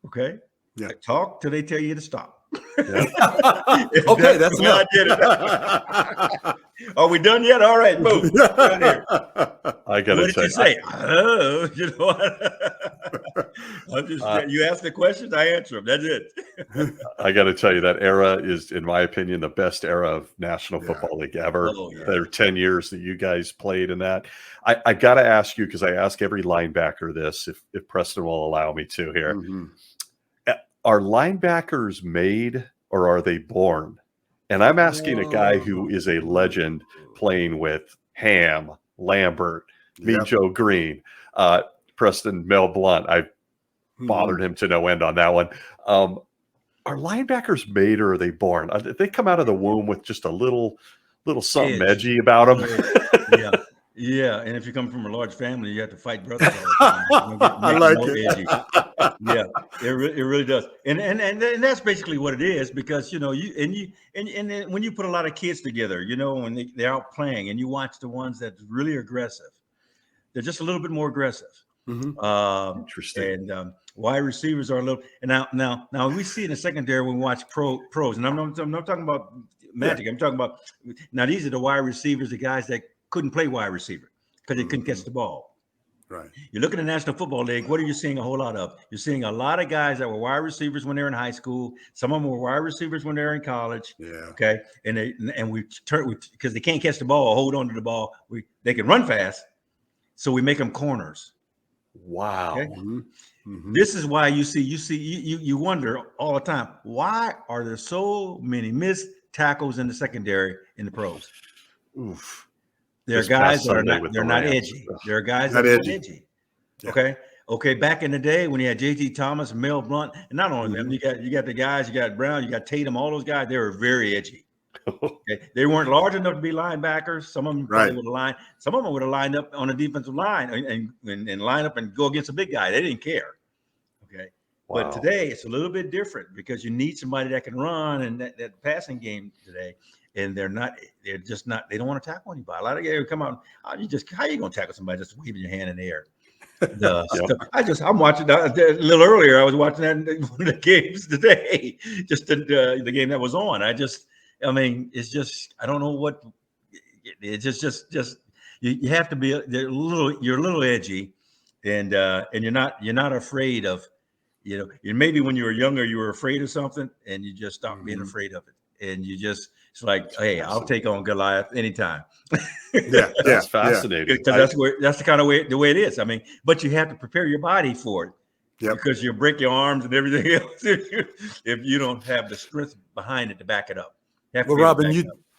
Okay. Yeah. Talk till they tell you to stop. Yeah. Okay, that's enough. I did it. Are we done yet? All right, boom. I gotta what did you say? I'm just you ask the questions, I answer them. That's it. I got to tell you, that era is, in my opinion, the best era of National Football League ever. There are 10 years that you guys played in that. I got to ask you, because I ask every linebacker this, if Preston will allow me to here. Mm-hmm. Are linebackers made or are they born? And I'm asking a guy who is a legend playing with Ham, Lambert, Joe Green, Preston Mel Blunt. I bothered him to no end on that one. Are linebackers made or are they born? They come out of the womb with just a little something edgy about them. Yeah, and if you come from a large family, you have to fight brothers all the time. I like it. Yeah, it really does, and that's basically what it is, because and when you put a lot of kids together, when they're out playing, and you watch the ones that's really aggressive, they're just a little bit more aggressive. Mm-hmm. Interesting. And wide receivers are a little, and now we see in the secondary when we watch pros, and I'm not talking about magic. I'm talking about, now these are the wide receivers, the guys that couldn't play wide receiver because they couldn't catch the ball. Right. You look at the National Football League, what are you seeing a whole lot of? You're seeing a lot of guys that were wide receivers when they were in high school. Some of them were wide receivers when they were in college. Yeah. Okay. And we turn because they can't catch the ball or hold on to the ball. They can run fast. So we make them corners. Wow. Okay? Mm-hmm. Mm-hmm. This is why you wonder all the time, why are there so many missed tackles in the secondary in the pros? Oof. There are This guys past that are Sunday not with they're the not Rams. edgy. Ugh. There are guys Not that are edgy. not edgy. Yeah. Okay. Back in the day when you had J.T. Thomas and Mel Blount, and not only them, Mhm. you got the guys, you got Brown, you got Tatum, all those guys, they were very edgy. Okay. They weren't large enough to be linebackers. Some of them probably would have lined. Some of them would have lined up on a defensive line and line up and go against a big guy. They didn't care. Okay. Wow. But today it's a little bit different because you need somebody that can run and that passing game today. And they're just not, they don't want to tackle anybody. A lot of guys come out, how you going to tackle somebody just waving your hand in the air? I'm watching a little earlier. I was watching that in one of the games today, just the game that was on. It's just, I don't know what it's just you have to be you're a little edgy and you're not afraid of, maybe when you were younger, you were afraid of something and you just stopped being afraid of it. And it's like, hey, I'll take on Goliath anytime. Yeah. That's fascinating. Because that's the kind of way it is. But you have to prepare your body for it. Yep. Because you'll break your arms and everything else if you don't have the strength behind it to back it up. Well, Robin,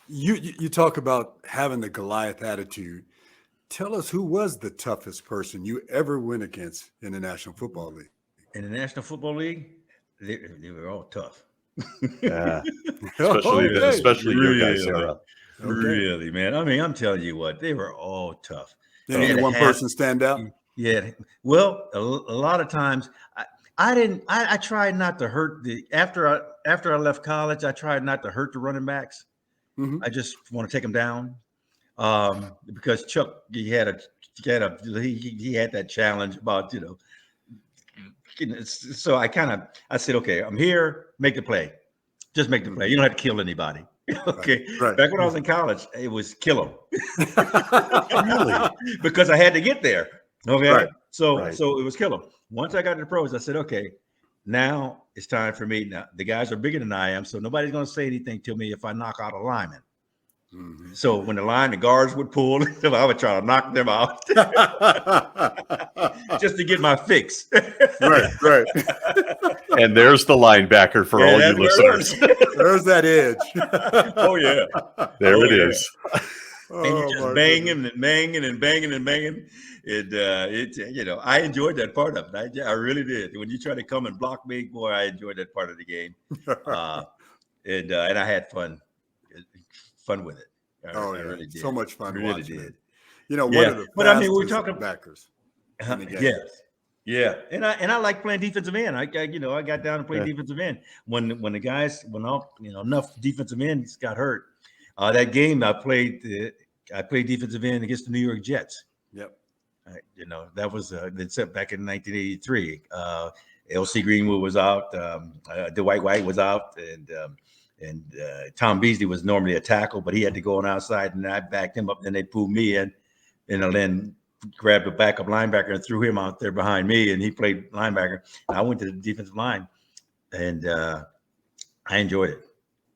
you talk about having the Goliath attitude. Tell us, who was the toughest person you ever went against in the National Football League? In the National Football League, they were all tough. Yeah. Especially your guys' era. Really, man. I'm telling you what, they were all tough. Any one person stand out? Yeah. Well, a lot of times I tried not to hurt after I left college, I tried not to hurt the running backs. Mm-hmm. I just want to take them down. Because Chuck, he had that challenge about, so I said, okay, I'm here, make the play. Just make the play. You don't have to kill anybody. Okay. Right. Back when I was in college, it was kill them. Really? Because I had to get there. Okay. Right. So it was kill them. Once I got to the pros, I said, okay, now it's time for me. Now the guys are bigger than I am, so nobody's going to say anything to me if I knock out a lineman. Mm-hmm. So when the guards would pull, I would try to knock them out just to get my fix. Right. And there's the linebacker for all you listeners. There's that edge. Oh, yeah. There it is. And you just banging and banging and banging and banging. I enjoyed that part of it. I really did. When you try to come and block me, boy, I enjoyed that part of the game. And I had fun with it. I really did. So much fun really watching did. it. One of the fastest we're talking backers. Yes. Yeah. And I like playing defensive end. I got down to play defensive end when enough defensive ends got hurt. That game I played defensive end against the New York Jets. Yep. That was back in 1983. L.C. Greenwood was out. Dwight White was out, and Tom Beasley was normally a tackle, but he had to go on outside, and I backed him up. Then they pulled me in, and then grabbed a backup linebacker and threw him out there behind me, and he played linebacker. And I went to the defensive line, and I enjoyed it.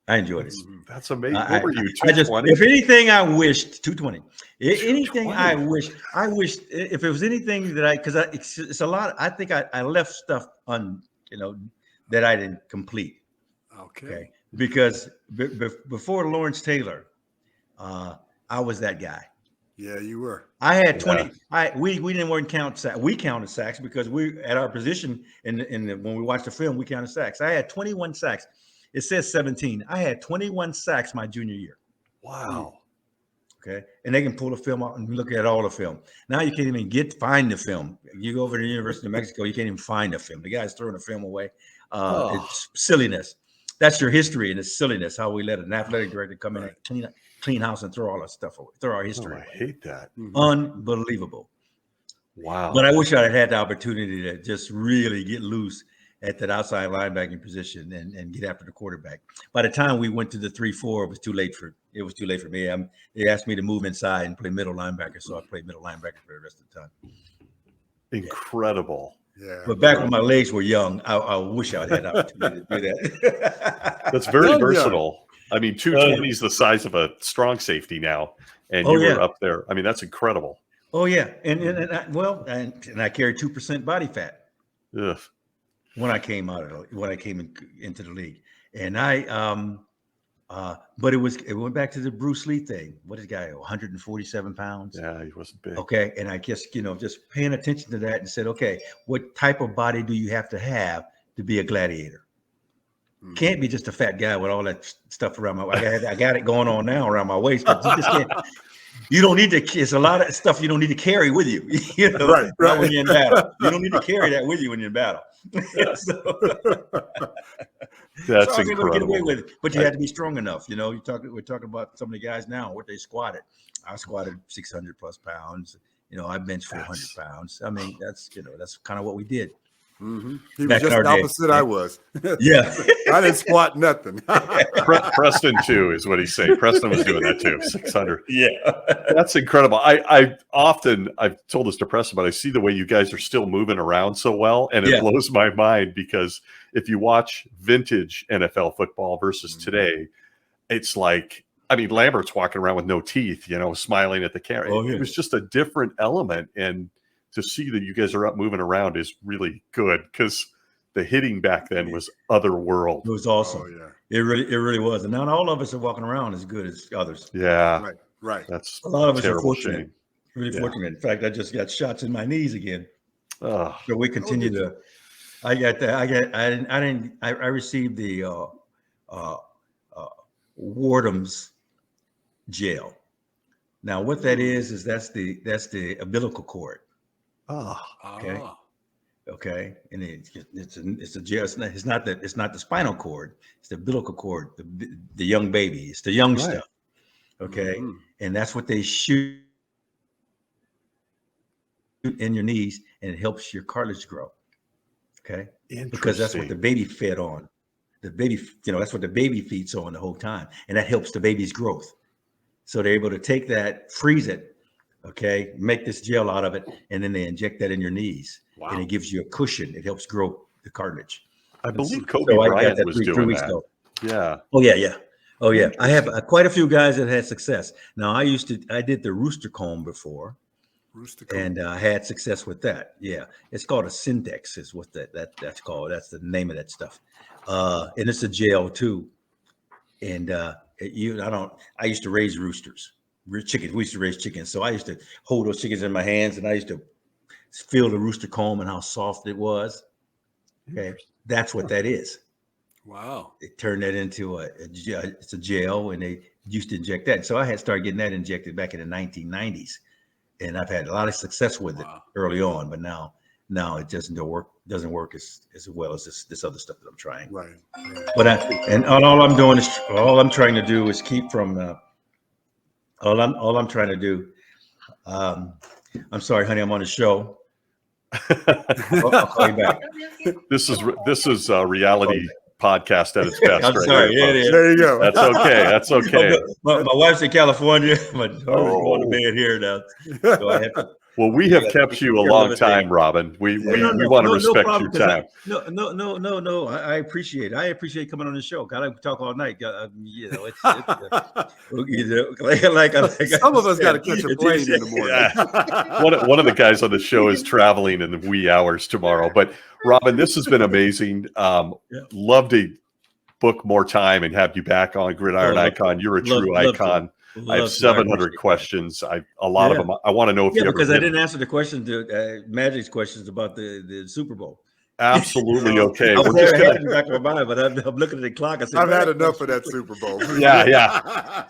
That's amazing. What were you, 220? If anything, I wished 220. Anything I wished if it was anything that it's a lot. I think I left stuff that I didn't complete. Okay. Because before Lawrence Taylor, I was that guy. Yeah, you were. I had 20. We didn't count sacks. We counted sacks because we at our position when we watched the film, we counted sacks. I had 21 sacks. It says 17. I had 21 sacks my junior year. Wow. Okay. And they can pull the film out and look at all the film. Now you can't even find the film. You go over to the University of Mexico, you can't even find the film. The guy's throwing the film away. It's silliness. That's your history, and it's silliness how we let an athletic director come in and clean house and throw all our stuff away, throw our history away. I hate that. Unbelievable. Wow. But I wish I had had the opportunity to just really get loose at that outside linebacking position and get after the quarterback. By the time we went to the 3-4, it was too late for me. They asked me to move inside and play middle linebacker, so I played middle linebacker for the rest of the time. Incredible. Yeah. But back when my legs were young, I wish I had an opportunity to do that. That's very Young. versatile. I mean, 220 is the size of a strong safety now, and you were up there. I mean, that's incredible. Oh yeah, and I carry 2% body fat. Ugh. When I came into the league, and but it went back to the Bruce Lee thing. What is the guy? 147 pounds. Yeah, he wasn't big. Okay, and I guess just paying attention to that and said, okay, what type of body do you have to be a gladiator? Can't be just a fat guy with all that stuff around my. I got it going on now around my waist, but you just can't. You don't need to. It's a lot of stuff you don't need to carry with you. Right. When you're in battle, you don't need to carry that with you when you're in battle. That's incredible. Get away with it, but you had to be strong enough. We're talking about some of the guys now what they squatted. I squatted 600 plus pounds. I benched 400 pounds. I mean, that's kind of what we did. Mm-hmm. He was just the opposite. I was. Yeah. I didn't squat nothing. Preston too is what he's saying. Preston was doing that too. 600. Yeah. That's incredible. I've told this to Preston, but I see the way you guys are still moving around so well. And it blows my mind because if you watch vintage NFL football versus today, it's like, I mean, Lambert's walking around with no teeth, smiling at the camera. Oh, yeah. It was just a different element. And to see that you guys are up moving around is really good because the hitting back then was otherworld. It was awesome. Oh, yeah. It really was. And not all of us are walking around as good as others. Yeah. Right. That's a lot of us are fortunate. Shame. Really fortunate. In fact, I just got shots in my knees again. So we continue to. I received the Wardham's gel. Now, what that is that's the umbilical cord. Oh, okay. Okay, and it's a gel. It's not the spinal cord. It's the umbilical cord. The young baby. It's the young stuff. Okay, and that's what they shoot in your knees, and it helps your cartilage grow. Okay, because that's what the baby fed on. The baby, that's what the baby feeds on the whole time, and that helps the baby's growth. So they're able to take that, freeze it. Okay, make this gel out of it, and then they inject that in your knees, and it gives you a cushion. It helps grow the cartilage. I believe Kobe Bryant was doing that. Ago. Yeah. Oh yeah. I have quite a few guys that had success. Now I did the rooster comb before, and I had success with that. Yeah, it's called a Syndex, is what that's called. That's the name of that stuff, and it's a gel too. And I used to raise roosters. Chickens. We used to raise chickens. So I used to hold those chickens in my hands and I used to feel the rooster comb and how soft it was. Okay. That's what that is. Wow. They turned that into it's a gel, and they used to inject that. So I had started getting that injected back in the 1990s. And I've had a lot of success with it early on, but now it doesn't work as well as this other stuff that I'm trying. Right. But all I'm trying to do is keep from all I'm trying to do. I'm sorry, honey, I'm on the show. I'll call you back. This is a reality podcast at its best. I'm sorry. There you go. That's okay. That's okay. My wife's in California. My daughter's going to bed here now. So I have to. Well, we have kept you a long time, Robin. We want to respect your time. No. I appreciate it. I appreciate coming on the show. God, I talk all night. It's like some of us got to catch a plane in the morning. Yeah. One of the guys on the show is traveling in the wee hours tomorrow. But Robin, this has been amazing. Love to book more time and have you back on Gridiron Icon. You're a true icon. I have 700 questions. A lot of them. I want to know if you ever because I didn't answer the question to Magic's questions about the Super Bowl. Absolutely okay. I was back in my mind, but I'm looking at the clock. I said, I've had enough of that Super Bowl. Yeah.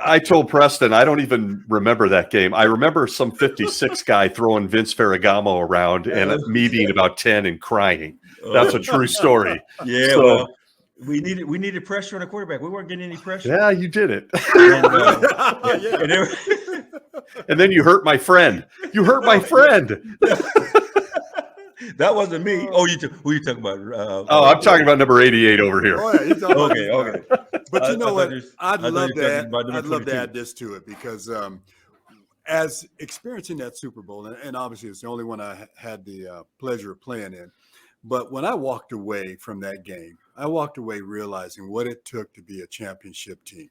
I told Preston I don't even remember that game. I remember some 56 guy throwing Vince Ferragamo around and me being about 10 and crying. That's a true story. Yeah. So, well, we needed pressure on the quarterback. We weren't getting any pressure. Yeah, you did it. And then you hurt my friend. You hurt my friend. That wasn't me. Oh, who you talking about? I'm talking about number 88 over here. Oh, yeah, okay. But you know what? I'd love to add this to it because as experiencing that Super Bowl, and obviously it's the only one I had the pleasure of playing in. But when I walked away from that game, I walked away realizing what it took to be a championship team,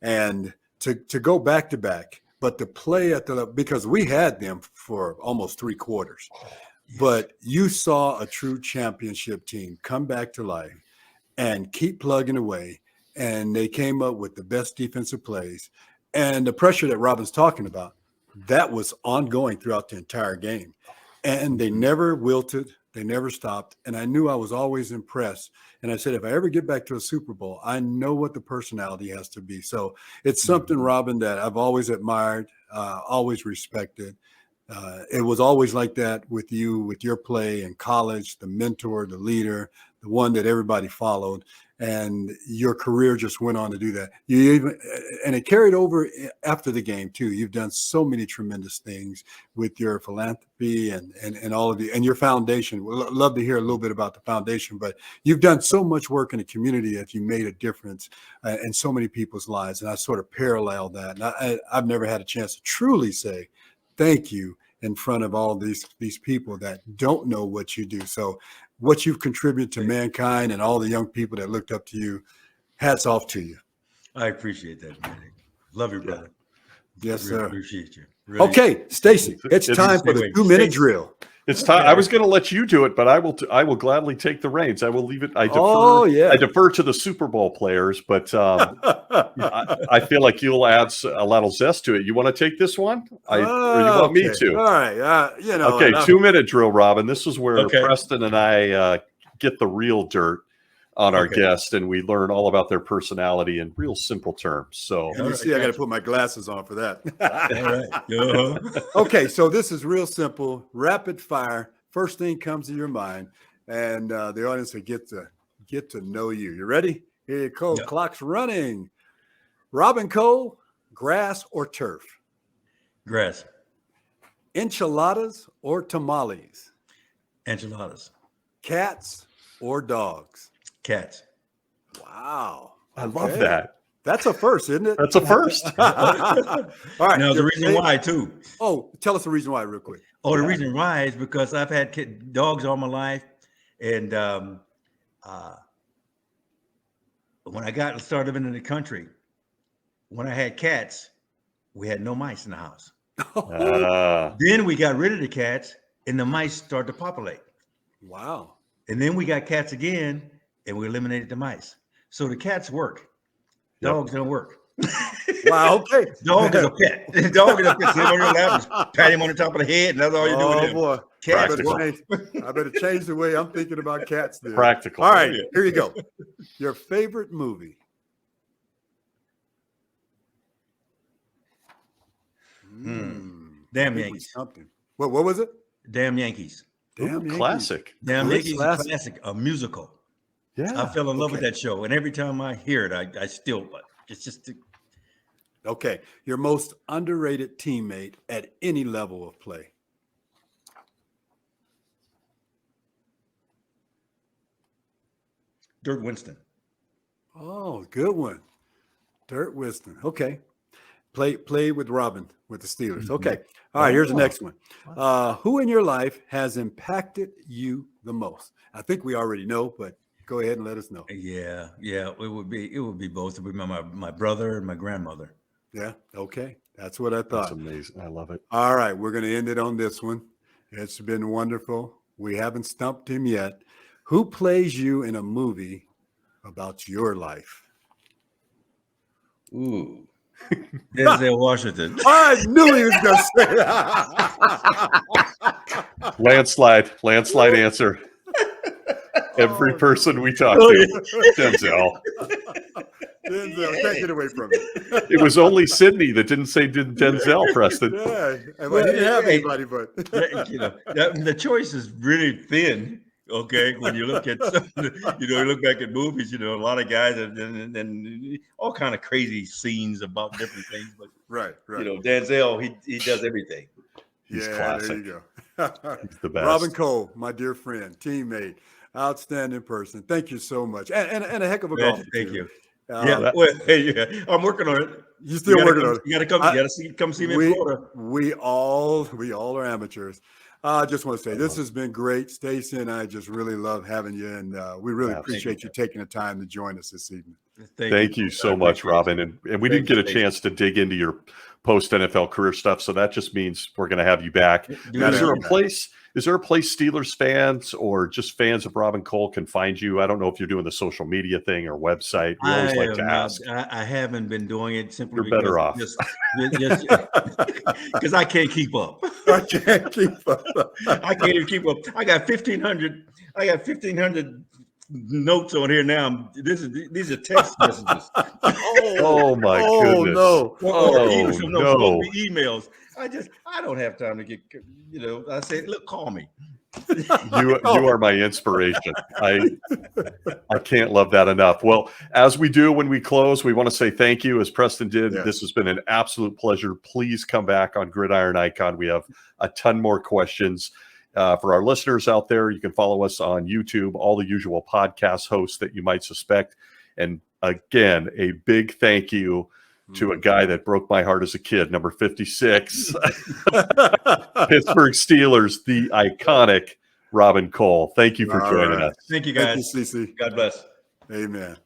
and to go back to back, but to play at because we had them for almost 3 quarters. But you saw a true championship team come back to life and keep plugging away. And they came up with the best defensive plays. And the pressure that Robin's talking about, that was ongoing throughout the entire game. And they never wilted. They never stopped. And I knew I was always impressed. And I said, if I ever get back to a Super Bowl, I know what the personality has to be. So it's something, Robin, that I've always admired, always respected. It was always like that with you, with your play in college, the mentor, the leader, the one that everybody followed, and your career just went on to do that. And it carried over after the game too. You've done so many tremendous things with your philanthropy and all of you and your foundation. We'd love to hear a little bit about the foundation, but you've done so much work in the community that you made a difference in so many people's lives. And I sort of parallel that. And I've never had a chance to truly say thank you in front of all these people that don't know what you do. So what you've contributed to mankind and all the young people that looked up to you, hats off to you. I appreciate that, man. Love you, brother. Yes, really sir. Appreciate you. Really. Okay, Stacy, it's time for the 2-minute drill. It's time. I was going to let you do it, but I will gladly take the reins. I will leave it. I defer to the Super Bowl players, but I feel like you'll add a lot of zest to it. You want to take this one, or you want me to? All right. Okay, 2-minute drill, Robin. This is where Preston and I get the real dirt on our guest, and we learn all about their personality in real simple terms. So you see, I got to put my glasses on for that. All right. Okay, so this is real simple, rapid fire. First thing comes to your mind, and the audience will get to know you. You ready? Here you go. Yep. Clock's running. Robin Cole, grass or turf? Grass. Enchiladas or tamales? Enchiladas. Cats or dogs? Cats. Wow. I love that. That's a first, isn't it? That's a first. All right. Now, the reason why, too. Oh, tell us the reason why real quick. Oh, the reason why is because I've had dogs all my life. And when I started living in the country, when I had cats, we had no mice in the house. Then we got rid of the cats, and the mice started to populate. Wow. And then we got cats again, and we eliminated the mice. So the cats work. Dogs don't work. Wow. Okay. Dog is a pet. Dog is a pet. Sit on your lap, just pat him on the top of the head, and that's all you do with him. Boy. Practical. I better change the way I'm thinking about cats then. Practical. All right. Here you go. Your favorite movie? Damn Yankees. Something. What was it? Damn Yankees. Classic. Damn Yankees is a classic, a musical. Yeah. I fell in love with that show. And every time I hear it, I still, it's just. Okay. Your most underrated teammate at any level of play? Dirk Winston. Oh, good one. Dirk Winston. Okay. Play with Robin with the Steelers. Okay. All right. Here's the next one. Who in your life has impacted you the most? I think we already know, but go ahead and let us know. Yeah. It would be both. It would be my brother and my grandmother. Yeah. Okay. That's what I thought. That's amazing. I love it. All right. We're going to end it on this one. It's been wonderful. We haven't stumped him yet. Who plays you in a movie about your life? Ooh. Denzel Washington. I knew he was going to say that. Landslide answer. Every person we talk to, Denzel. Denzel, can't get away from it. It was only Sydney that didn't say Denzel, Preston. Yeah, and he didn't have anybody, but the choice is really thin. Okay, when you look at you look back at movies, a lot of guys and all kind of crazy scenes about different things. But right. Denzel, he does everything. He's classic. There you go. He's the best. Robin Cole, my dear friend, teammate, outstanding person. Thank you so much, and a heck of a golfer. Thank you. Well, hey, I'm working on it. You still working on it? You got to come. You got to come see me in Florida. We all are amateurs. I just want to say this has been great. Stacey and I just really love having you, and we really appreciate you taking the time to join us this evening. Thank you so much, Robin. And we didn't get a chance to dig into your post NFL career stuff, so that just means we're going to have you back. Is there a place Steelers fans or just fans of Robin Cole can find you? I don't know if you're doing the social media thing or website. We always like to ask. I haven't been doing it simply you're better off. Because I can't keep up. I can't keep up. I can't even keep up. I got 1,500 notes on here now. These are text messages. Oh my goodness! No! No! Emails. I don't have time to get. I say, look, call me. You are my inspiration. I can't love that enough. Well, as we do when we close, we want to say thank you, as Preston did. Yes. This has been an absolute pleasure. Please come back on Gridiron Icon. We have a ton more questions. For our listeners out there, you can follow us on YouTube, all the usual podcast hosts that you might suspect. And again, a big thank you to a guy that broke my heart as a kid, number 56, Pittsburgh Steelers, the iconic Robin Cole. Thank you for joining us. Thank you, guys. Thank you, CC. God bless. Amen.